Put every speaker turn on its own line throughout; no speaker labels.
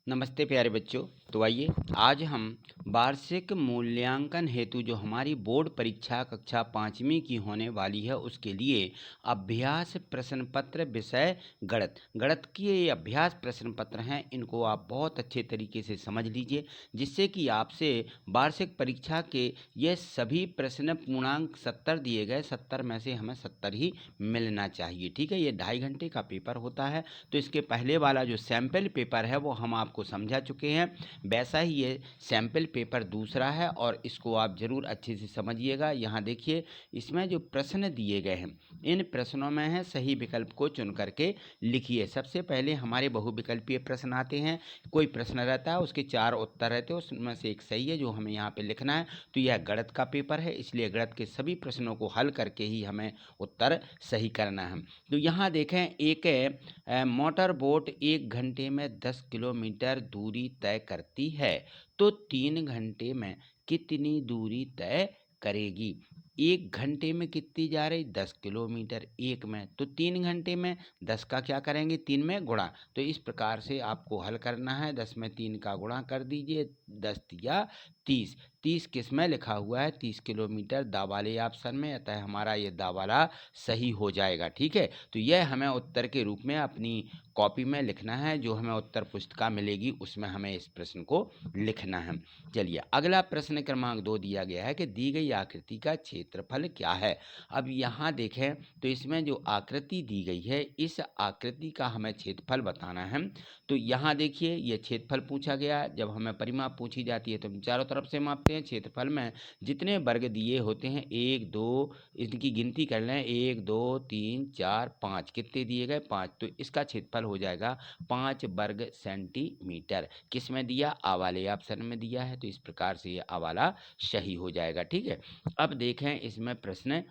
नमस्ते प्यारे बच्चों। तो आइए आज हम वार्षिक मूल्यांकन हेतु जो हमारी बोर्ड परीक्षा कक्षा 5वीं की होने वाली है उसके लिए अभ्यास प्रश्न पत्र विषय गणित के ये अभ्यास प्रश्न पत्र हैं। इनको आप बहुत अच्छे तरीके से समझ लीजिए जिससे कि आपसे वार्षिक परीक्षा के ये सभी प्रश्न पूर्णांक 70 दिए गए, 70 में से हमें 70 ही मिलना चाहिए। ठीक है, ये 2.5 घंटे का पेपर होता है। तो इसके पहले वाला जो सैंपल पेपर है वो हम आपको समझा चुके हैं, वैसा ही ये सैंपल पेपर दूसरा है और इसको आप ज़रूर अच्छे से समझिएगा। यहाँ देखिए, इसमें जो प्रश्न दिए गए हैं इन प्रश्नों में है सही विकल्प को चुन करके लिखिए। सबसे पहले हमारे बहुविकल्पीय प्रश्न आते हैं। कोई प्रश्न रहता है, उसके 4 उत्तर रहते हैं, उसमें से एक सही है जो हमें यहाँ पे लिखना है। तो यह गणित का पेपर है, इसलिए गणित के सभी प्रश्नों को हल करके ही हमें उत्तर सही करना है। तो यहाँ देखें, एक मोटर बोट 1 घंटे में 10 किलोमीटर दूरी तय करती है, तो 3 घंटे में कितनी दूरी तय करेगी। 1 घंटे में कितनी जा रही, 10 किलोमीटर। 1 में तो 3 घंटे में 10 का क्या करेंगे, 3 में गुणा। तो इस प्रकार से आपको हल करना है। 10 में 3 का गुणा कर दीजिए, 10 या 30। 30 किस में लिखा हुआ है, 30 किलोमीटर दा वाले ऑप्शन में, अतः हमारा ये दा वाला सही हो जाएगा। ठीक है, तो यह हमें उत्तर के रूप में अपनी कॉपी में लिखना है। जो हमें उत्तर पुस्तिका मिलेगी उसमें हमें इस प्रश्न को लिखना है। चलिए, अगला प्रश्न क्रमांक 2 दिया गया है कि दी गई आकृति का क्षेत्रफल क्या है। अब यहाँ देखें तो इसमें जो आकृति दी गई है इस आकृति का हमें क्षेत्रफल बताना है। तो यहाँ देखिए, ये क्षेत्रफल पूछा गया। जब हमें परिमाप पूछी जाती है तो हम चारों तरफ से मापते हैं। क्षेत्रफल में जितने वर्ग दिए होते हैं, 1 2, इनकी गिनती कर लें, 1 2 3 4 5, कितने दिए गए, 5। तो इसका क्षेत्रफल हो जाएगा 5 वर्ग सेंटीमीटर। किस में दिया, आ वाले ऑप्शन में दिया है, तो इस प्रकार से ये आ वाला सही हो जाएगा। ठीक है, अब देखें इसमें प्रश्न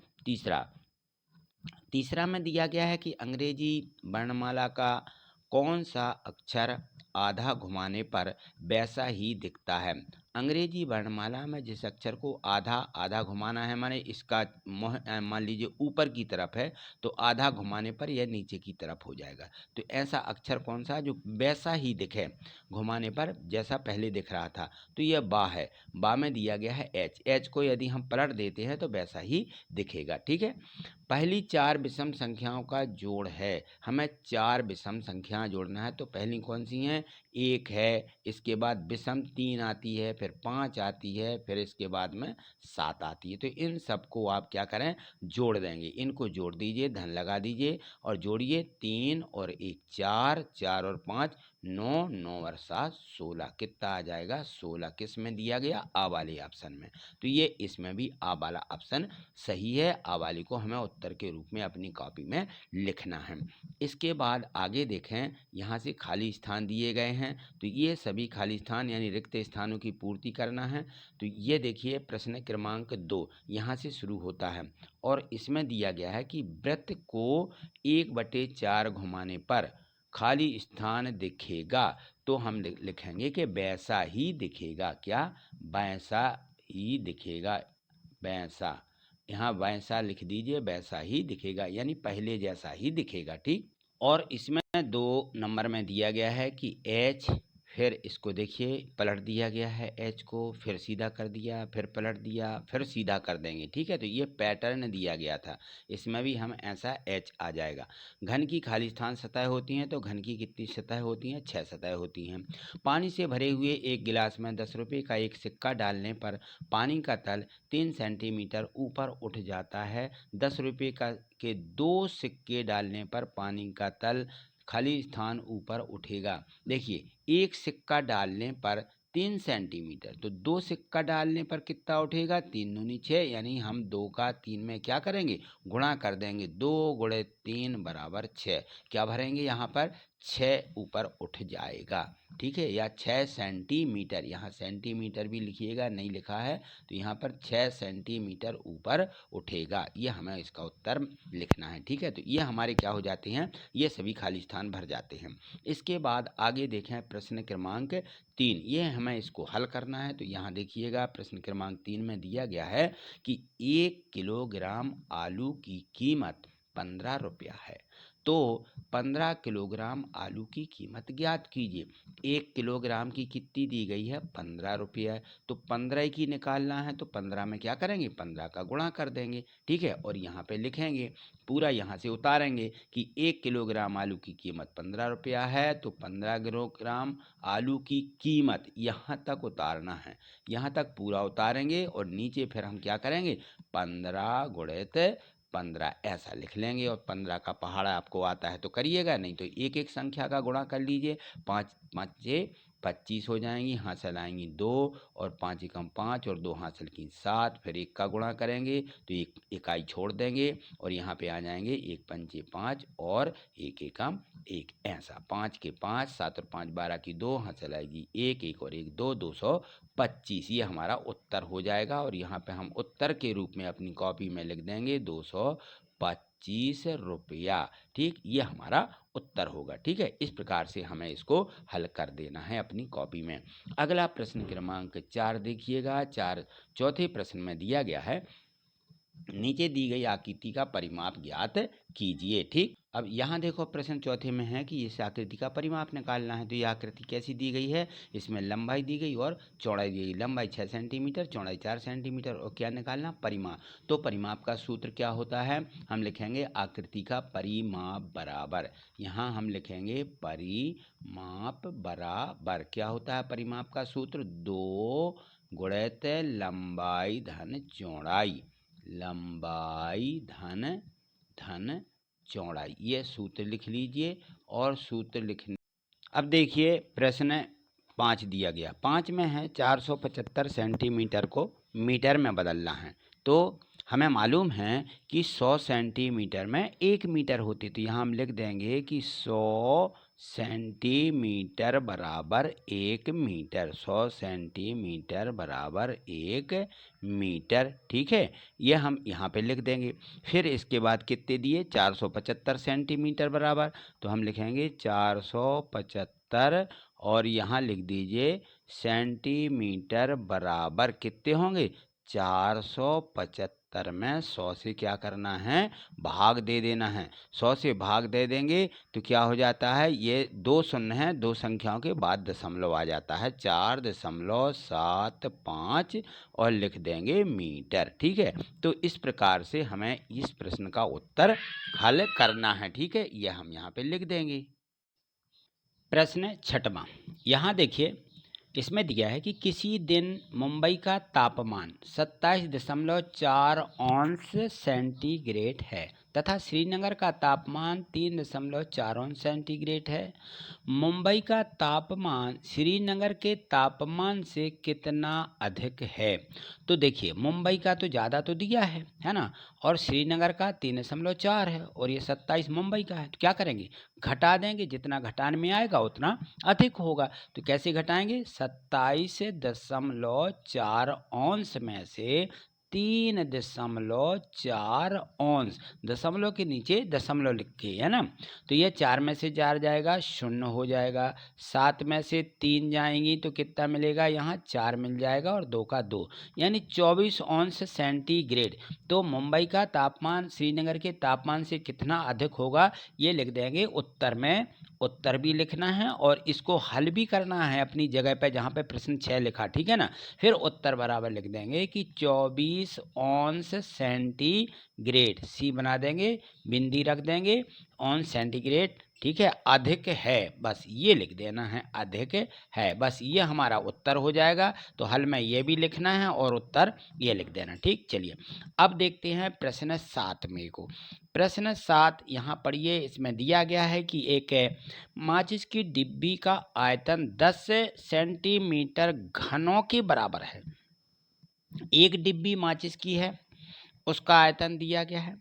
तीसरा में दिया गया है कि अंग्रेजी वर्णमाला का कौन सा अक्षर आधा घुमाने पर वैसा ही दिखता है। अंग्रेजी वर्णमाला में जिस अक्षर को आधा आधा घुमाना है, माने इसका मान लीजिए ऊपर की तरफ है तो आधा घुमाने पर यह नीचे की तरफ हो जाएगा। तो ऐसा अक्षर कौन सा जो वैसा ही दिखे घुमाने पर जैसा पहले दिख रहा था। तो यह बा है। बा में दिया गया है एच। एच को यदि हम पलट देते हैं तो वैसा ही दिखेगा। ठीक है, पहली 4 विषम संख्याओं का जोड़ है। हमें 4 विषम संख्याएं जोड़ना है। तो पहली कौन सी हैं, 1 है, इसके बाद विषम 3 आती है, फिर 5 आती है, फिर इसके बाद में 7 आती है। तो इन सबको आप क्या करें, जोड़ देंगे। इनको जोड़ दीजिए, धन लगा दीजिए और जोड़िए। 3 और 1 4, 4 और 5 9, 9 और 7 16, कितना आ जाएगा, 16। किस में दिया गया, आ वाले ऑप्शन में। तो ये इसमें भी आ वाला ऑप्शन सही है। आ वाली को हमें उत्तर के रूप में अपनी कॉपी में लिखना है। इसके बाद आगे देखें, यहाँ से खाली स्थान दिए गए हैं, तो ये सभी खाली स्थान यानी रिक्त स्थानों की पूर्ति करना है। तो ये देखिए प्रश्न क्रमांक 2 यहाँ से शुरू होता है और इसमें दिया गया है कि वृत्त को 1/4 घुमाने पर खाली स्थान दिखेगा। तो हम लिखेंगे कि वैसा ही दिखेगा। क्या, वैसा ही दिखेगा, वैसा। यहाँ वैसा लिख दीजिए, वैसा ही दिखेगा यानी पहले जैसा ही दिखेगा। ठीक, और इसमें 2 नंबर में दिया गया है कि एच, फिर इसको देखिए पलट दिया गया है, एच को फिर सीधा कर दिया, फिर पलट दिया, फिर सीधा कर देंगे। ठीक है, तो ये पैटर्न दिया गया था, इसमें भी हम ऐसा एच आ जाएगा। घन की खाली स्थान सतह होती हैं, तो घन की कितनी सतह होती हैं, 6 सतह होती हैं। पानी से भरे हुए एक गिलास में 10 रुपये का एक सिक्का डालने पर पानी का तल 3 सेंटीमीटर ऊपर उठ जाता है। 10 रुपये का के 2 सिक्के डालने पर पानी का तल खाली स्थान ऊपर उठेगा। देखिए, एक सिक्का डालने पर 3 सेंटीमीटर, तो 2 सिक्का डालने पर कितना उठेगा, 3 दूनी 6, यानी हम 2 का 3 में क्या करेंगे, गुणा कर देंगे। 2 गुणे 3 बराबर 6। क्या भरेंगे यहाँ पर, 6 ऊपर उठ जाएगा। ठीक है, या 6 सेंटीमीटर, यहाँ सेंटीमीटर भी लिखिएगा, नहीं लिखा है तो यहाँ पर 6 सेंटीमीटर ऊपर उठेगा। ये हमें इसका उत्तर लिखना है। ठीक है, तो ये हमारे क्या हो जाते हैं, ये सभी खाली स्थान भर जाते हैं। इसके बाद आगे देखें प्रश्न क्रमांक 3, ये हमें इसको हल करना है। तो यहाँ देखिएगा प्रश्न क्रमांक 3 में दिया गया है कि 1 किलोग्राम आलू की कीमत 15 रुपया है, तो 15 किलोग्राम आलू की कीमत ज्ञात कीजिए। 1 किलोग्राम की कितनी दी गई है, 15 रुपये है। तो 15 की निकालना है तो 15 में क्या करेंगे, 15 का गुणा कर देंगे, ठीक है। और यहाँ पे लिखेंगे, पूरा यहाँ से उतारेंगे कि 1 किलोग्राम आलू की कीमत 15 रुपया है, तो 15 किलोग्राम आलू की कीमत यहाँ तक उतारना है, यहाँ तक पूरा उतारेंगे और नीचे फिर हम क्या करेंगे, 15 गुणित 15 ऐसा लिख लेंगे। और 15 का पहाड़ा आपको आता है तो करिएगा, नहीं तो एक एक संख्या का गुणा कर लीजिए। 5 5 25 हो जाएंगी, हासिल आएंगी 2 और 5 एकम 5 और 2 हासिल की 7। फिर 1 का गुणा करेंगे तो एक इकाई छोड़ देंगे और यहाँ पे आ जाएंगे 1 पंचे 5 और 1 एकम 1, ऐसा 5 के 5, 7 और 5 12 की 2, हासिल आएगी 1 1 और 1 2, 225। ये हमारा उत्तर हो जाएगा। और यहाँ पे हम उत्तर के रूप में अपनी कॉपी में लिख देंगे 225 रुपया, ठीक, ये हमारा उत्तर होगा, ठीक है। इस प्रकार से हमें इसको हल कर देना है अपनी कॉपी में। अगला प्रश्न क्रमांक 4 देखिएगा। चौथे प्रश्न में दिया गया है, नीचे दी गई आकृति का परिमाप ज्ञात कीजिए, ठीक। अब यहाँ देखो प्रश्न चौथे में है कि इस आकृति का परिमाप निकालना है। तो ये आकृति कैसी दी गई है, इसमें लंबाई दी गई और चौड़ाई दी गई। लंबाई 6 सेंटीमीटर, चौड़ाई 4 सेंटीमीटर, और क्या निकालना, परिमाप। तो परिमाप का सूत्र क्या होता है, हम लिखेंगे आकृति का परिमाप बराबर, यहाँ हम लिखेंगे परिमाप बराबर, क्या होता है परिमाप का सूत्र, 2 गुणित लंबाई धन चौड़ाई, लंबाई धन चौड़ाई, ये सूत्र लिख लीजिए। और सूत्र लिखने, अब देखिए प्रश्न 5 दिया गया, 5 में है 475 सेंटीमीटर को मीटर में बदलना है। तो हमें मालूम है कि 100 सेंटीमीटर में 1 मीटर होती, तो यहाँ हम लिख देंगे कि 100 सेंटीमीटर बराबर 1 मीटर, 100 सेंटीमीटर बराबर 1 मीटर, ठीक है। ये हम यहाँ पे लिख देंगे। फिर इसके बाद कितने दिए, 475 सेंटीमीटर बराबर, तो हम लिखेंगे 475 और यहाँ लिख दीजिए सेंटीमीटर बराबर कितने होंगे, 475 में 100 से क्या करना है, भाग दे देना है। 100 से भाग दे देंगे तो क्या हो जाता है, ये 2 शून्य है, 2 संख्याओं के बाद दशमलव आ जाता है, 4.75 और लिख देंगे मीटर, ठीक है। तो इस प्रकार से हमें इस प्रश्न का उत्तर हल करना है, ठीक है। यह हम यहाँ पे लिख देंगे। प्रश्न 6वां, यहाँ देखिए इसमें दिया है कि किसी दिन मुंबई का तापमान 27.4 अंश सेंटीग्रेड है तथा श्रीनगर का तापमान 3.4 अंश सेंटीग्रेड है। मुंबई का तापमान श्रीनगर के तापमान से कितना अधिक है। तो देखिए मुंबई का तो ज़्यादा तो दिया है ना, और श्रीनगर का 3.4 है और ये 27 मुंबई का है। तो क्या करेंगे, घटा देंगे, जितना घटाने में आएगा उतना अधिक होगा। तो कैसे घटाएंगे, 27.4 अंश में से 3.4 अंश, दशमलव के नीचे दशमलव लिख के, है ना। तो ये 4 में से 4 जाएगा, 0 हो जाएगा। 7 में से 3 जाएंगी तो कितना मिलेगा, यहाँ 4 मिल जाएगा और 2 का 2, यानी 24 अंश सेंटीग्रेड। तो मुंबई का तापमान श्रीनगर के तापमान से कितना अधिक होगा, ये लिख देंगे उत्तर में। उत्तर भी लिखना है और इसको हल भी करना है अपनी जगह पे जहाँ पे प्रश्न 6 लिखा, ठीक है ना। फिर उत्तर बराबर लिख देंगे कि 24 अंश सेंटीग्रेड, सी बना देंगे, बिंदी रख देंगे, अंश सेंटीग्रेड, ठीक है, अधिक है, बस ये लिख देना है, अधिक है, बस ये हमारा उत्तर हो जाएगा। तो हल में ये भी लिखना है और उत्तर ये लिख देना, ठीक। चलिए अब देखते हैं प्रश्न 7 में को। प्रश्न 7 यहाँ पढ़िए, इसमें दिया गया है कि एक माचिस की डिब्बी का आयतन 10 सेंटीमीटर घनों के बराबर है। एक डिब्बी माचिस की है, उसका आयतन दिया गया है।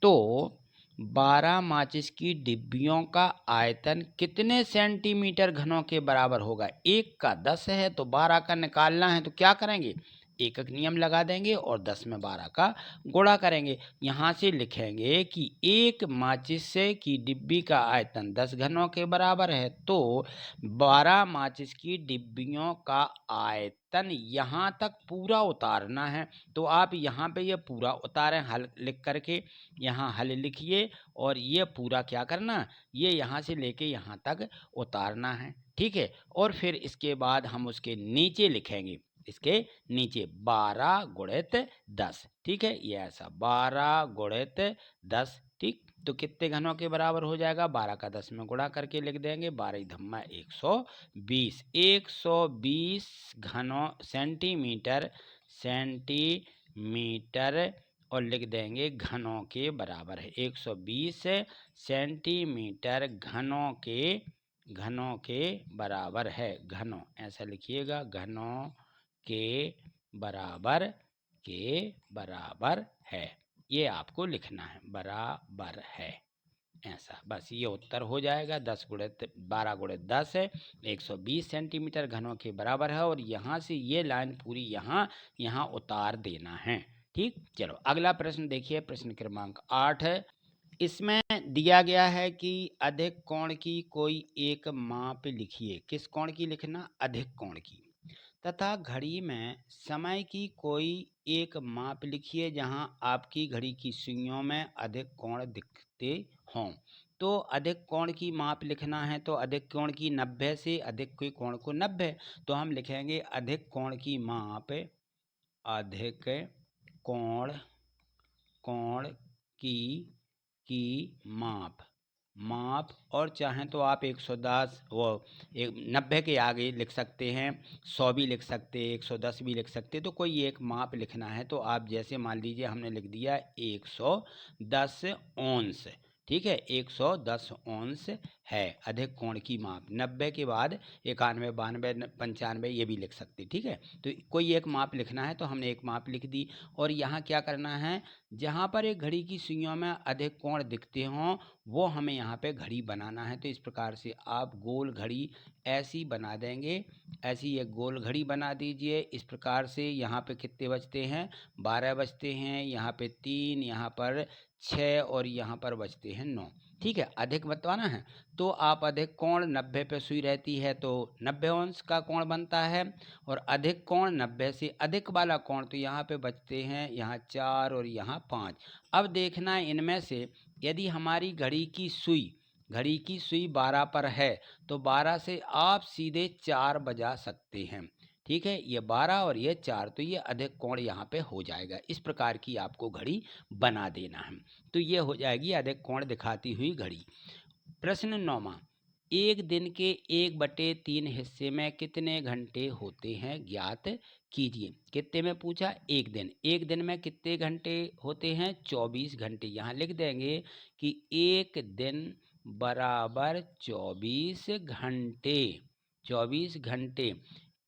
तो 12 माचिस की डिब्बियों का आयतन कितने सेंटीमीटर घनों के बराबर होगा। एक का 10 है तो 12 का निकालना है, तो क्या करेंगे, एकक नियम लगा देंगे और 10 में 12 का गुणा करेंगे। यहाँ से लिखेंगे कि एक माचिस की डिब्बी का आयतन 10 घनों के बराबर है, तो 12 माचिस की डिब्बियों का आयतन यहाँ तक पूरा उतारना है। तो आप यहाँ पे ये पूरा उतारें हल लिख करके, यहाँ हल लिखिए और ये पूरा क्या करना, ये यहाँ से लेके यहाँ तक उतारना है, ठीक है। और फिर इसके बाद हम उसके नीचे लिखेंगे, इसके नीचे 12 गुणित 10, ठीक है, ये ऐसा 12 गुणित 10, ठीक। तो कितने घनों के बराबर हो जाएगा, 12 का 10 में गुणा करके लिख देंगे, 12 धम्मा 120, 120 घनों सेंटीमीटर, सेंटीमीटर, और लिख देंगे घनों के बराबर है, 120 सेंटीमीटर घनों के बराबर है, घनों ऐसा लिखिएगा, घनों के बराबर है, ये आपको लिखना है, बराबर है, ऐसा, बस ये उत्तर हो जाएगा। 10 गुणित 12 गुणित 10 है, 120 सेंटीमीटर घनों के बराबर है। और यहाँ से ये लाइन पूरी यहाँ उतार देना है, ठीक। चलो अगला प्रश्न देखिए, प्रश्न क्रमांक 8 है। इसमें दिया गया है कि अधिक कोण की कोई एक माप लिखिए। किस कोण की लिखना, अधिक कोण की, तथा घड़ी में समय की कोई एक माप लिखिए जहां आपकी घड़ी की सुइयों में अधिक कोण दिखते हों। तो अधिक कोण की माप लिखना है, तो अधिक कोण की 90 से अधिक के कोण को 90, तो हम लिखेंगे अधिक कोण की माप, अधिक कोण कोण की माप, और चाहें तो आप 110 वो 90 के आगे लिख सकते हैं, 100 भी लिख सकते हैं, 110 भी लिख सकते हैं। तो कोई एक माप लिखना है, तो आप जैसे मान लीजिए हमने लिख दिया 110 औंस, ठीक है, 110 औंस है अधिक कोण की माप। 90 के बाद 91, 92, 95 ये भी लिख सकते, ठीक है। तो कोई एक माप लिखना है, तो हमने एक माप लिख दी। और यहाँ क्या करना है, जहाँ पर एक घड़ी की सुइयों में अधिक कोण दिखते हों वो हमें यहाँ पे घड़ी बनाना है। तो इस प्रकार से आप गोल घड़ी ऐसी बना देंगे, ऐसी एक गोल घड़ी बना दीजिए। इस प्रकार से यहाँ पे कितने बजते हैं, 12 बजते हैं, यहाँ पे 3, यहाँ पर 6, और यहाँ पर बजते हैं 9, ठीक है। अधिक बतवाना है, तो आप अधिक कोण 90 पे सुई रहती है तो 90 अंश का कोण बनता है। और अधिक कोण 90 से अधिक वाला कोण, तो यहाँ पे बचते हैं, यहाँ 4 और यहाँ 5। अब देखना है इनमें से यदि हमारी घड़ी की सुई 12 पर है, तो 12 से आप सीधे 4 बजा सकते हैं, ठीक है। ये 12 और ये 4, तो ये अधिक कोण यहाँ पे हो जाएगा। इस प्रकार की आपको घड़ी बना देना है, तो ये हो जाएगी अधिक कोण दिखाती हुई घड़ी। प्रश्न 9वां, एक दिन के 1/3 हिस्से में कितने घंटे होते हैं ज्ञात कीजिए। कितने में पूछा, एक दिन में कितने घंटे होते हैं, 24 घंटे। यहाँ लिख देंगे कि एक दिन बराबर 24 घंटे, 24 घंटे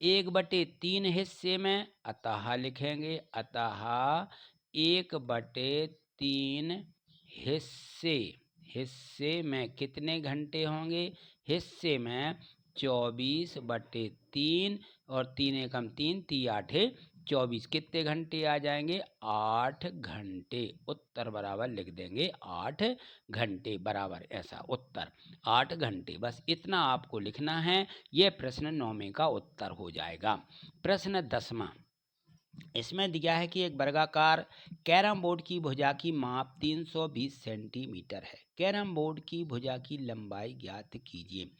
1/3 हिस्से में, अतः लिखेंगे, अतः 1/3 हिस्से में कितने घंटे होंगे, हिस्से में 24/3, और 3 एकम 3, 3 आठे 24, कितने घंटे आ जाएंगे, 8 घंटे। उत्तर बराबर लिख देंगे 8 घंटे बराबर, ऐसा उत्तर 8 घंटे। बस इतना आपको लिखना है, यह प्रश्न 9वें का उत्तर हो जाएगा। प्रश्न 10वां, इसमें दिया है कि एक वर्गाकार कैरम बोर्ड की भुजा की माप 320 सेंटीमीटर है। कैरम बोर्ड की भुजा की लंबाई ज्ञात कीजिए।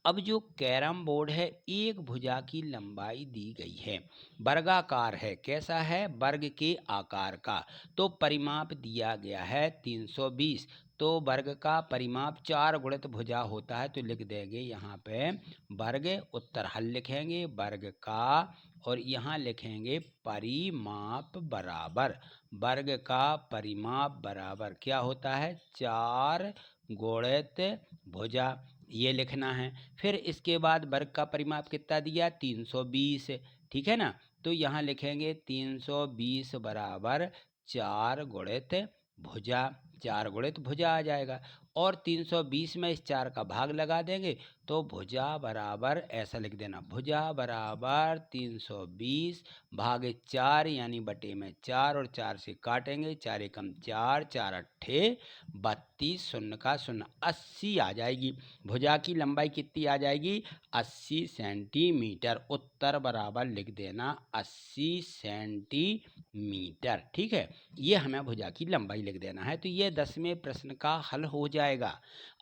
अब जो कैरम बोर्ड है, एक भुजा की लंबाई दी गई है, वर्गाकार है, कैसा है, वर्ग के आकार का, तो परिमाप दिया गया है 320। तो वर्ग का परिमाप 4 गुणित भुजा होता है, तो लिख देंगे यहाँ पे वर्ग, उत्तर हल लिखेंगे वर्ग का, और यहाँ लिखेंगे परिमाप बराबर, वर्ग का परिमाप बराबर क्या होता है, 4 गुणित भुजा, ये लिखना है। फिर इसके बाद वर्ग का परिमाप कितना दिया, 320, ठीक है ना। तो यहाँ लिखेंगे 320 बराबर 4 गुणित भुजा, 4 गुणित भुजा आ जाएगा। और 320 में इस 4 का भाग लगा देंगे, तो भुजा बराबर, ऐसा लिख देना, भुजा बराबर 320 भागे 4 यानी बटे में 4, और 4 से काटेंगे, 4 एकम 4, 4 अट्ठे 32, शून्य का शून्य, 80 आ जाएगी। भुजा की लंबाई कितनी आ जाएगी, 80 सेंटीमीटर। उत्तर बराबर लिख देना 80 सेंटीमीटर, ठीक है। ये हमें भुजा की लंबाई लिख देना है। तो ये 10वें प्रश्न का हल हो जाएगा।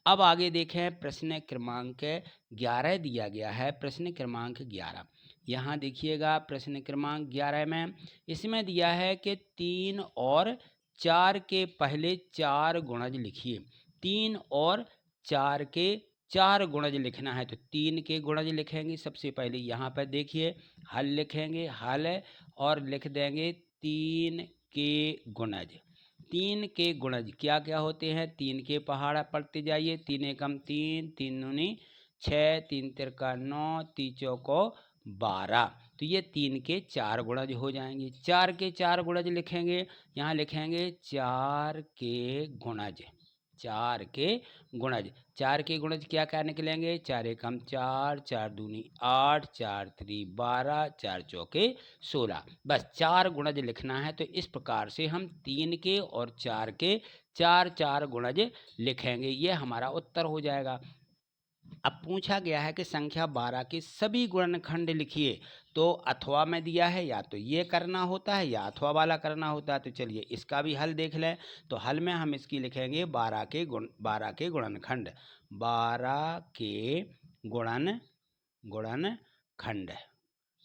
अब आगे देखें, प्रश्न क्रमांक 11 दिया गया है। प्रश्न क्रमांक 11 यहाँ देखिएगा, प्रश्न क्रमांक 11 में इसमें दिया है कि 3 और 4 के पहले 4 गुणज लिखिए। 3 और 4 के 4 गुणज लिखना है, तो 3 के गुणज लिखेंगे। सबसे पहले यहाँ पर देखिए, हल लिखेंगे, हल, और लिख देंगे 3 के गुणज। 3 के गुणज क्या क्या होते हैं? 3 के पहाड़ा पढ़ते जाइए। 3 एकम 3, 3 दूनी 6, 3 तिरका 9, 3 चौको 12। तो ये 3 के 4 गुणज हो जाएंगे। 4 के 4 गुणज लिखेंगे, यहाँ लिखेंगे 4 के गुणज। 4 के गुणज, 4 के गुणज क्या क्या निकलेंगे? 4 एकम 4, 4 दूनी 8, 4 त्री 12, 4 चौके 16। बस 4 गुणज लिखना है। तो इस प्रकार से हम 3 के और 4 के 4 गुणज लिखेंगे। ये हमारा उत्तर हो जाएगा। अब पूछा गया है कि संख्या 12 के सभी गुणनखंड लिखिए। तो अथवा में दिया है, या तो ये करना होता है या अथवा वाला करना होता है। तो चलिए इसका भी हल देख लें। तो हल में हम इसकी लिखेंगे 12 के गुणनखंड। 12 के गुणनखंड,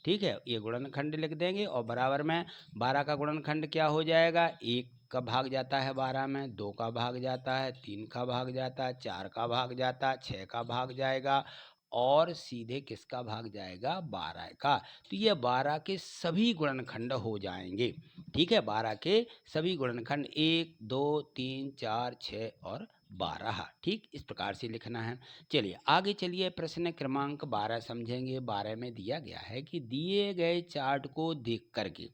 ठीक है, ये गुणनखंड लिख देंगे। और बराबर में 12 का गुणनखंड क्या हो जाएगा? 1 का भाग जाता है 12 में, 2 का भाग जाता है, 3 का भाग जाता है, 4 का भाग जाता है, 6 का भाग जाएगा, और सीधे किसका भाग जाएगा? 12 का। तो ये 12 के सभी गुणनखंड हो जाएंगे। ठीक है, 12 के सभी गुणनखंड 1, 2, 3, 4, 6 और 12। ठीक, इस प्रकार से लिखना है। चलिए आगे चलिए, प्रश्न क्रमांक 12 समझेंगे। 12 में दिया गया है कि दिए गए चार्ट को देख करके,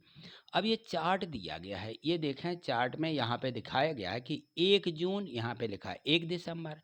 अब ये चार्ट दिया गया है, ये देखें चार्ट में यहाँ पे दिखाया गया है कि 1 जून, यहाँ पे लिखा है 1 दिसंबर।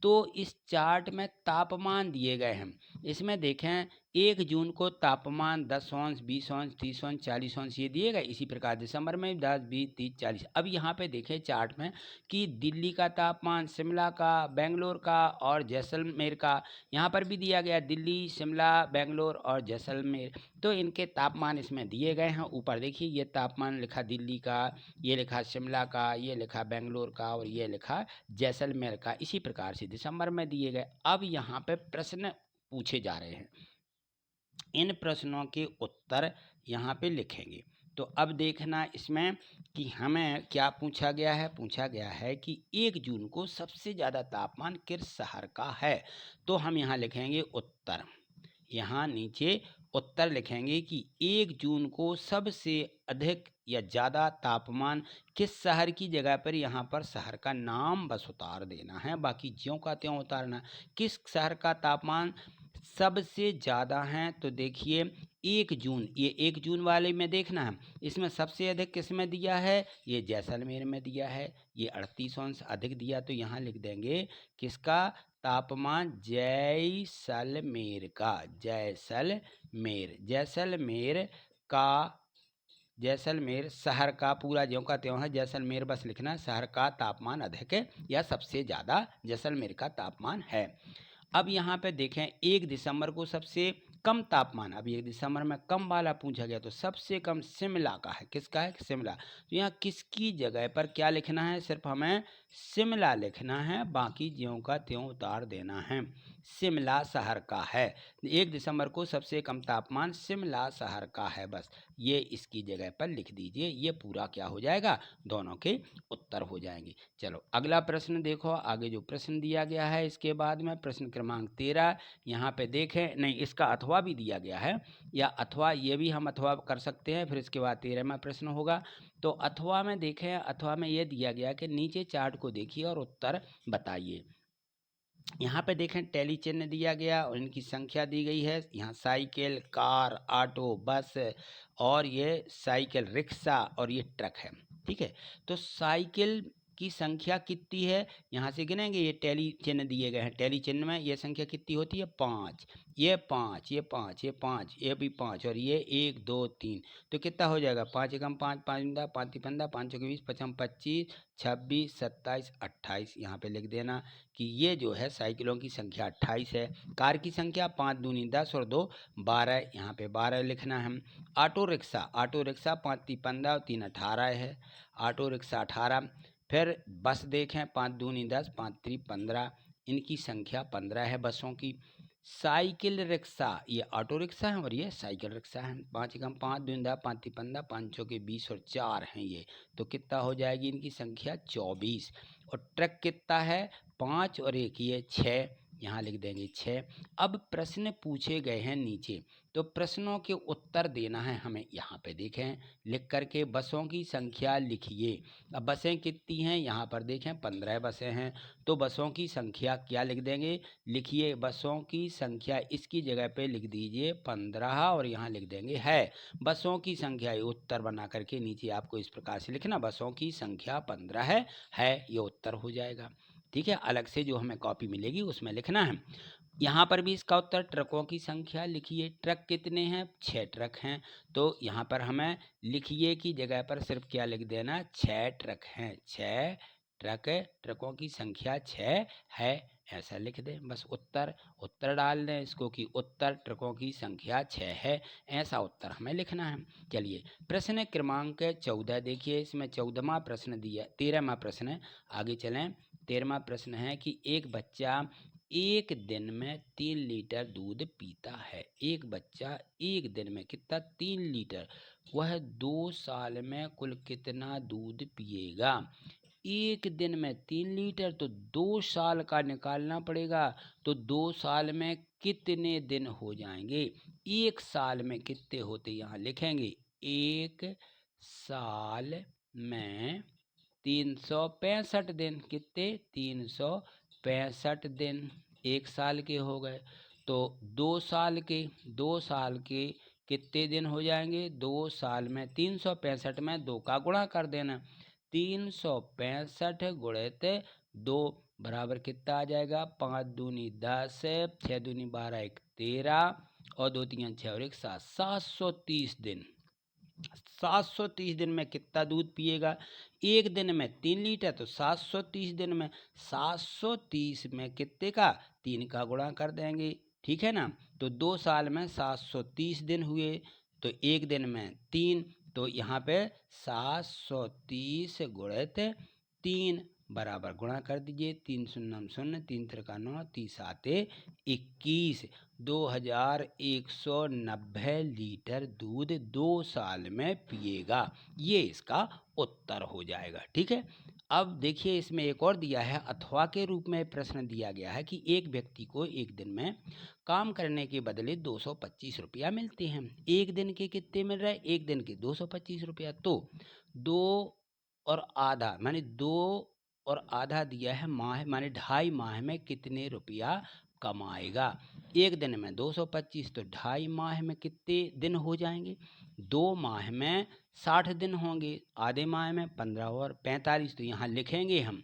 तो इस चार्ट में तापमान दिए गए हैं। इसमें देखें 1 जून को तापमान 10 अंश, 20 अंश, 30 अंश, 40 अंश ये दिए गए। इसी प्रकार दिसंबर में 10, 20, 30, 40। अब यहाँ पे देखें चार्ट में कि दिल्ली का तापमान, शिमला का, बेंगलोर का और जैसलमेर का यहाँ पर भी दिया गया। दिल्ली, शिमला, बेंगलोर और जैसलमेर, तो इनके तापमान इसमें दिए गए हैं। ऊपर देखिए ये तापमान लिखा दिल्ली का, ये लिखा शिमला का, ये लिखा बेंगलोर का और ये लिखा जैसलमेर का। इसी प्रकार से दिसंबर में दिए गए। अब यहाँ पे प्रश्न पूछे जा रहे हैं, इन प्रश्नों के उत्तर यहाँ पे लिखेंगे। तो अब देखना इसमें कि हमें क्या पूछा गया है। पूछा गया है कि 1 जून को सबसे ज़्यादा तापमान किस शहर का है। तो हम यहाँ लिखेंगे उत्तर, यहाँ नीचे उत्तर लिखेंगे कि 1 जून को सबसे अधिक या ज़्यादा तापमान किस शहर की जगह पर, यहाँ पर शहर का नाम बस उतार देना है, बाकी ज्यों का त्यों उतारना। किस शहर का तापमान सबसे ज़्यादा है? तो देखिए 1 जून, ये 1 जून वाले में देखना है, इसमें सबसे अधिक किस में दिया है? ये जैसलमेर में दिया है, ये 38 अंश अधिक दिया। तो यहाँ लिख देंगे किसका तापमान? जैसलमेर का। जैसलमेर का, जैसलमेर शहर का, पूरा ज्यों का त्यों है, जैसलमेर बस लिखना, शहर का तापमान अधिक है या सबसे ज़्यादा जैसलमेर का तापमान है। अब यहाँ पे देखें 1 दिसंबर को सबसे कम तापमान, अब 1 दिसंबर में कम वाला पूछा गया, तो सबसे कम शिमला का है। किसका है? शिमला। तो यहाँ किसकी जगह पर क्या लिखना है? सिर्फ हमें शिमला लिखना है, बाकी ज्यों का त्यों उतार देना है। शिमला शहर का है। 1 दिसंबर को सबसे कम तापमान शिमला शहर का है, बस ये इसकी जगह पर लिख दीजिए। ये पूरा क्या हो जाएगा? दोनों के उत्तर हो जाएंगे। चलो अगला प्रश्न देखो, आगे जो प्रश्न दिया गया है इसके बाद में प्रश्न क्रमांक 13 यहाँ पे देखें, नहीं इसका अथवा भी दिया गया है, या अथवा ये भी हम अथवा कर सकते हैं। फिर इसके बाद 13वां प्रश्न होगा। तो अथवा में देखें, अथवा में ये दिया गया कि नीचे चार्ट को देखिए और उत्तर बताइए। यहाँ पे देखें टैली चिन्ह दिया गया और इनकी संख्या दी गई है। यहाँ साइकिल, कार, ऑटो, बस और ये साइकिल, रिक्शा और ये ट्रक है। ठीक है, तो साइकिल की संख्या कितनी है यहाँ से गिनेंगे। ये टैली चिन्ह दिए गए हैं, टैली चिन्ह में ये संख्या कितनी होती है? 5। ये 5, ये 5, ये 5, ये भी 5 और ये 1, 2, 3। तो कितना हो जाएगा? 5 एकम 5, 5 5 5 15, 5 20, 55, 25, 26, 27, 28। यहाँ पे लिख देना कि ये जो है साइकिलों की संख्या 28 है। कार की संख्या 5 दूनी 10 और 2 12, यहाँ पे 12 लिखना है। ऑटो रिक्शा, 5 3 15 और 3 18 है। Auto rickshaw 18। फिर बस देखें, 5 दूनी 10, 5 3 15, इनकी संख्या 15 है बसों की। साइकिल रिक्शा, ये ऑटो रिक्शा है और ये साइकिल रिक्शा है। 5 एकम 5 दूनी 10, 5 3 15, 5 चौके 20 और 4 हैं ये, तो कितना हो जाएगी इनकी संख्या 24। और ट्रक कितना है, 5 और 1 ये 6, यहाँ लिख देंगे 6। अब प्रश्न पूछे गए हैं नीचे, तो प्रश्नों के उत्तर देना है हमें। यहाँ पे देखें लिख करके बसों की संख्या लिखिए। अब बसें कितनी हैं, यहाँ पर देखें 15 बसें हैं, तो बसों की संख्या क्या लिख देंगे, लिखिए बसों की संख्या, इसकी जगह पे लिख दीजिए 15 और यहाँ लिख देंगे है। बसों की संख्या, ये उत्तर बना करके नीचे आपको इस प्रकार से लिखना, बसों की संख्या 15 है, ये उत्तर हो जाएगा। ठीक है, अलग से जो हमें कॉपी मिलेगी उसमें लिखना है। यहाँ पर भी इसका उत्तर, ट्रकों की संख्या लिखिए। ट्रक कितने हैं, 6 ट्रक हैं, तो यहाँ पर हमें लिखिए की जगह पर सिर्फ क्या लिख देना, 6 ट्रक हैं, 6 ट्रक, ट्रकों की संख्या 6 है, ऐसा लिख दें। बस उत्तर डाल दें इसको कि उत्तर ट्रकों की संख्या 6 है, ऐसा उत्तर हमें लिखना है। चलिए प्रश्न क्रमांक 14 देखिए, इसमें 14वां प्रश्न दिया, 13वां प्रश्न है, आगे चलें। 13वां प्रश्न है कि एक बच्चा एक दिन में 3 लीटर दूध पीता है। एक बच्चा एक दिन में कितना, 3 लीटर, वह 2 साल में कुल कितना दूध पिएगा। एक दिन में 3 लीटर, तो 2 साल का निकालना पड़ेगा, तो 2 साल में कितने दिन हो जाएंगे। एक साल में कितने होते, यहाँ लिखेंगे, एक साल में 365 दिन, कितने, 365 दिन एक साल के हो गए। तो 2 साल के कितने दिन हो जाएंगे, 2 साल में 365 में 2 का गुणा कर देना, 365 गुणित 2 बराबर कितना आ जाएगा, 5 दूनी 10, 6 दूनी 12, 1 13 और 2 3 6 और 1 7, 730 दिन। 730 दिन में कितना दूध पिएगा, एक दिन में 3 लीटर, तो 730 दिन में 730 में कितने का, 3 का गुणा कर देंगे, ठीक है ना। तो 2 साल में 730 दिन हुए, तो एक दिन में 3, तो यहाँ पे 730 गुणित 3 बराबर गुणा कर दीजिए, 3 शून्य 0, 3 त्रिका 9, 3 साते 21, 2190 लीटर दूध 2 साल में पिएगा, ये इसका उत्तर हो जाएगा। ठीक है, अब देखिए इसमें एक और दिया है, अथवा के रूप में प्रश्न दिया गया है कि एक व्यक्ति को एक दिन में काम करने के बदले 225 रुपया मिलते हैं। एक दिन के कितने मिल रहे हैं, एक दिन के 225 रुपया, तो 2 और आधा माने 2 और आधा दिया है माह, माने 2.5 माह में कितने रुपया कमाएगा। एक दिन में 225, तो 2.5 माह में कितने दिन हो जाएंगे, 2 माह में 60 दिन होंगे, आधे माह में 15 और 45, तो यहाँ लिखेंगे हम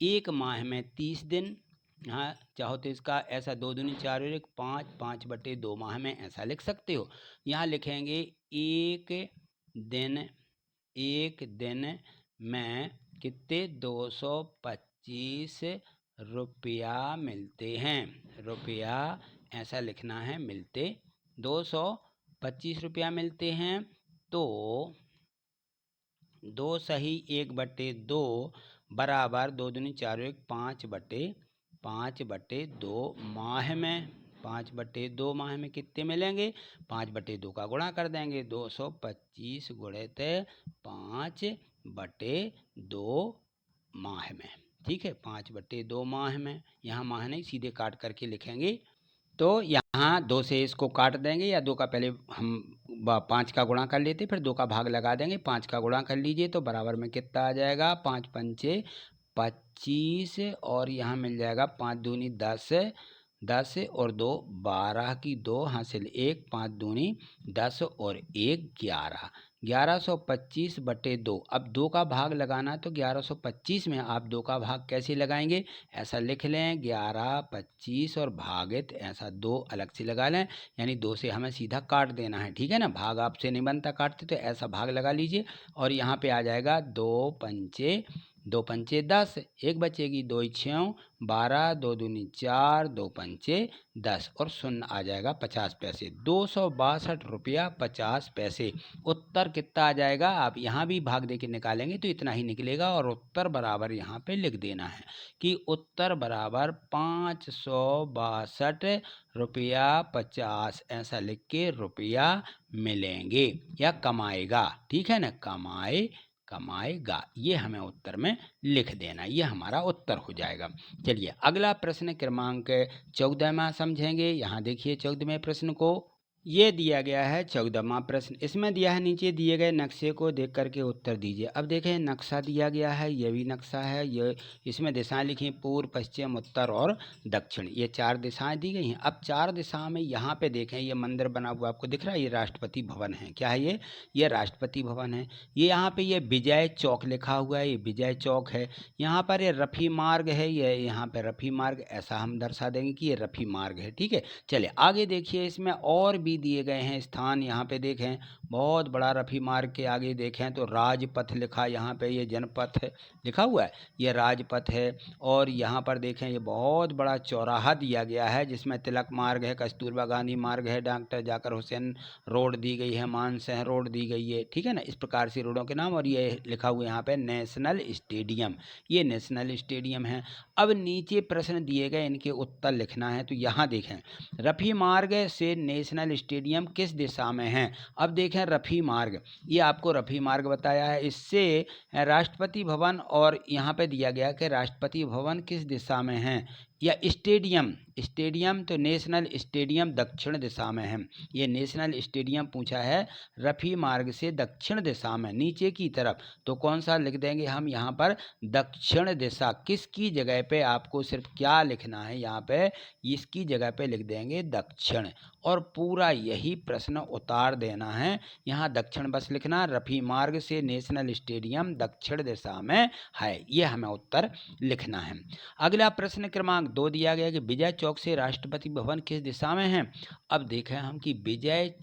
एक माह में 30 दिन, यहाँ चाहो तो इसका ऐसा 2 दूनी 4 और 1 5, 5 बटे 2 माह में ऐसा लिख सकते हो। यहाँ लिखेंगे एक दिन में कितने 225 रुपया मिलते हैं, रुपया ऐसा लिखना है, मिलते 225 रुपया मिलते हैं, तो 2 सही 1/2 बराबर 2 दूनी 4 1 5/2 माह में, 5/2 माह में कितने मिलेंगे, 5/2 का गुणा कर देंगे, 225 गुणित 5/2 माह में, ठीक है, 5/2 माह में, यहाँ माह नहीं सीधे काट करके लिखेंगे, तो यहाँ 2 से इसको काट देंगे, या 2 का पहले हम 5 का गुणा कर लेते, फिर 2 का भाग लगा देंगे, 5 का गुणा कर लीजिए, तो बराबर में कितना आ जाएगा, 5 पंचे 25 और यहाँ मिल जाएगा 5 दूनी 10, 10 और 2 12 की 2 हासिल 1, 5 दूनी 10 और 1 11, 1125/2। अब 2 का भाग लगाना तो 1125 में आप 2 का भाग कैसे लगाएंगे, ऐसा लिख लें, 11 25 और भागित ऐसा 2 अलग से लगा लें, यानी 2 से हमें सीधा काट देना है, ठीक है ना, भाग आपसे नहीं बनता काटते, तो ऐसा भाग लगा लीजिए और यहाँ पे आ जाएगा 2 पंचे दो पंचे 10, एक बचेगी, दो छः 12, दो दूनी 4, दो पंचे 10 और शून्य आ जाएगा 50 पैसे। 262 रुपया 50 पैसे। उत्तर कितना आ जाएगा? आप यहाँ भी भाग दे के निकालेंगे तो इतना ही निकलेगा और उत्तर बराबर यहाँ पे लिख देना है कि उत्तर बराबर 562 रुपया 50, ऐसा लिख के रुपया मिलेंगे या कमाएगा। ठीक है ना, कमाएगा, ये हमें उत्तर में लिख देना, ये हमारा उत्तर हो जाएगा। चलिए अगला प्रश्न क्रमांक 14 में समझेंगे। यहाँ देखिए 14वें प्रश्न को, ये दिया गया है 14वां प्रश्न। इसमें दिया है नीचे दिए गए नक्शे को देख करके उत्तर दीजिए। अब देखें नक्शा दिया गया है, ये भी नक्शा है, ये इसमें दिशाएं लिखी पूर्व पश्चिम उत्तर और दक्षिण, ये 4 दिशाएं दी गई हैं। अब 4 दिशाओं में यहाँ पे देखें ये मंदिर बना हुआ आपको दिख रहा है, ये राष्ट्रपति भवन है। क्या है ये राष्ट्रपति भवन है। ये यहाँ पे ये विजय चौक लिखा हुआ है, ये विजय चौक है। यहाँ पर ये रफ़ी मार्ग है, ये यहाँ पे रफ़ी मार्ग, ऐसा हम दर्शा देंगे कि ये रफ़ी मार्ग है। ठीक है, चलिए आगे देखिए इसमें और भी दिए गए हैं स्थान। यहाँ पे देखें बहुत बड़ा रफ़ी मार्ग के आगे देखें तो राजपथ लिखा, यहाँ पे ये जनपथ लिखा हुआ है, ये राजपथ है। और यहाँ पर देखें ये बहुत बड़ा चौराहा दिया गया है जिसमें तिलक मार्ग है, कस्तूरबा गांधी मार्ग है, डॉक्टर जाकिर हुसैन रोड दी गई है, मानसिंह रोड दी गई है। ठीक है ना, इस प्रकार से रोडों के नाम। और ये लिखा हुआ यहाँ पे नेशनल स्टेडियम, ये नेशनल स्टेडियम है। अब नीचे प्रश्न दिए गए, इनके उत्तर लिखना है। तो यहाँ देखें रफ़ी मार्ग से नेशनल स्टेडियम किस दिशा में है। अब देखें रफ़ी मार्ग, ये आपको रफ़ी मार्ग बताया है, इससे राष्ट्रपति भवन, और यहाँ पे दिया गया कि राष्ट्रपति भवन किस दिशा में है। या स्टेडियम तो नेशनल स्टेडियम दक्षिण दिशा में है, ये नेशनल स्टेडियम पूछा है रफ़ी मार्ग से दक्षिण दिशा में नीचे की तरफ। तो कौन सा लिख देंगे हम यहाँ पर? दक्षिण दिशा। किसकी जगह पे आपको सिर्फ क्या लिखना है यहाँ पे, इसकी जगह पे लिख देंगे दक्षिण, और पूरा यही प्रश्न उतार देना है। यहाँ दक्षिण बस लिखना, रफ़ी मार्ग से नेशनल स्टेडियम दक्षिण दिशा में है, ये हमें उत्तर लिखना है। अगला प्रश्न क्रमांक 2 दिया गया कि विजय चौक से राष्ट्रपति भवन किस दिशा में है। अब देखें हम कि विजय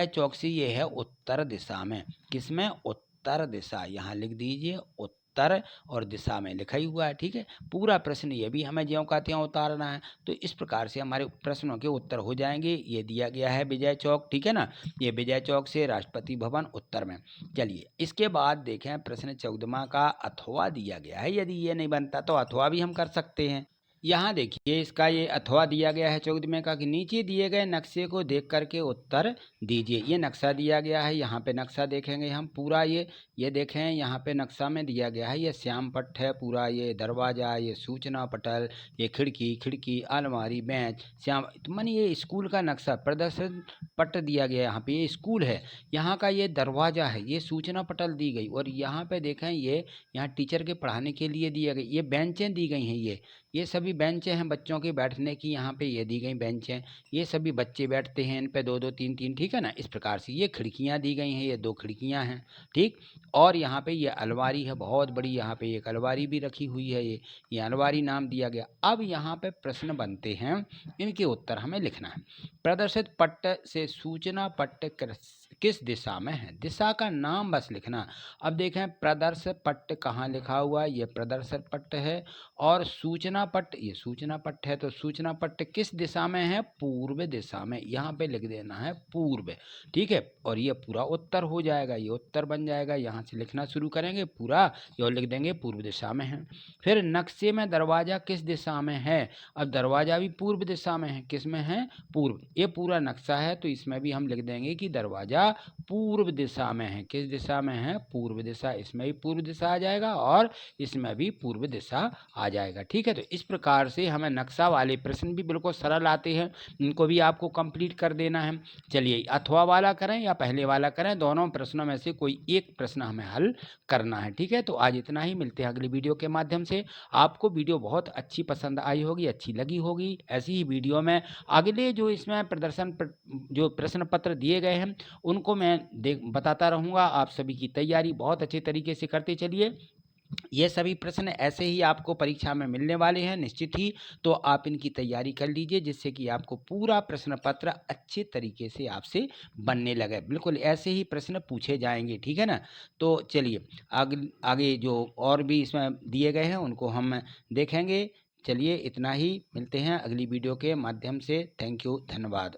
चौक से ये है उत्तर दिशा में। किसमें? उत्तर दिशा, यहाँ लिख दीजिए उत्तर और दिशा में लिखा ही हुआ है। ठीक है, पूरा प्रश्न ये भी हमें ज्यों का त्यों उतारना है। तो इस प्रकार से हमारे प्रश्नों के उत्तर हो जाएंगे। ये दिया गया है विजय चौक, ठीक है ना, ये विजय चौक से राष्ट्रपति भवन उत्तर में। चलिए इसके बाद देखें प्रश्न 14वां का अथवा दिया गया है। यदि ये नहीं बनता तो अथवा भी हम कर सकते हैं। यहाँ देखिए इसका ये अथवा दिया गया है 14वें का कि नीचे दिए गए नक्शे को देख करके उत्तर दीजिए। ये नक्शा दिया गया है, यहाँ पे नक्शा देखेंगे हम पूरा, ये देखें यहाँ पे नक्शा में दिया गया है, ये श्याम पट्ट है पूरा, ये दरवाज़ा, ये सूचना पटल, ये खिड़की, अलमारी, बेंच, श्याम, तो मानी ये स्कूल का नक्शा प्रदर्शन पट्ट दिया गया। यहाँ पे ये स्कूल है, यहाँ का ये दरवाज़ा है, ये सूचना पटल दी गई, और यहाँ पे देखें ये यहाँ टीचर के पढ़ाने के लिए दिया गया, ये बेंचें दी गई हैं, ये सभी बेंचें हैं बच्चों के बैठने की, यहाँ पे ये दी गई बेंचें, ये सभी बच्चे बैठते हैं इन पे 2-2 3-3। ठीक है ना, इस प्रकार से ये खिड़कियाँ दी गई हैं, ये 2 खिड़कियाँ हैं। ठीक, और यहाँ पे ये अलमारी है बहुत बड़ी, यहाँ पे एक अलमारी भी रखी हुई है, ये अलमारी नाम दिया गया। अब यहाँ पे प्रश्न बनते हैं, इनके उत्तर हमें लिखना है। प्रदर्शित पट्ट से सूचना पट्ट किस दिशा में है, दिशा का नाम बस लिखना। अब देखें प्रदर्शित पट्ट कहाँ लिखा हुआ है, ये प्रदर्शित पट्ट है, और सूचना पट्ट, ये सूचना पट्ट है, तो सूचना पट्ट किस दिशा में है, पूर्व दिशा में, यहाँ पे लिख देना है पूर्व। ठीक है, और ये पूरा उत्तर हो जाएगा, ये उत्तर बन जाएगा। यहाँ से लिखना शुरू करेंगे पूरा, ये लिख देंगे पूर्व दिशा में है। फिर नक्शे में दरवाजा किस दिशा में है, अब दरवाजा भी पूर्व दिशा में है, किस में है, पूर्व। ये पूरा नक्शा है तो इसमें भी हम लिख देंगे कि दरवाजा पूर्व दिशा में है, किस दिशा में है, पूर्व दिशा, इसमें भी पूर्व दिशा आ जाएगा और इसमें भी पूर्व दिशा आ जाएगा। ठीक है, तो इस प्रकार से हमें नक्शा वाले प्रश्न भी बिल्कुल सरल आते हैं, इनको भी आपको कंप्लीट कर देना है। चलिए अथवा वाला करें या पहले वाला करें, दोनों प्रश्नों में से कोई एक प्रश्न हमें हल करना है। ठीक है, तो आज इतना ही, मिलते हैं अगली वीडियो के माध्यम से। आपको वीडियो बहुत अच्छी पसंद आई होगी, अच्छी लगी होगी। ऐसी ही वीडियो में अगले जो इसमें जो प्रश्न पत्र दिए गए हैं उनको मैं बताता रहूँगा। आप सभी की तैयारी बहुत अच्छे तरीके से करते चलिए। ये सभी प्रश्न ऐसे ही आपको परीक्षा में मिलने वाले हैं निश्चित ही, तो आप इनकी तैयारी कर लीजिए जिससे कि आपको पूरा प्रश्न पत्र अच्छे तरीके से आपसे बनने लगे। बिल्कुल ऐसे ही प्रश्न पूछे जाएँगे, ठीक है ना? तो चलिए आगे जो और भी इसमें दिए गए हैं उनको हम देखेंगे। चलिए इतना ही, मिलते हैं अगली वीडियो के माध्यम से। थैंक यू, धन्यवाद।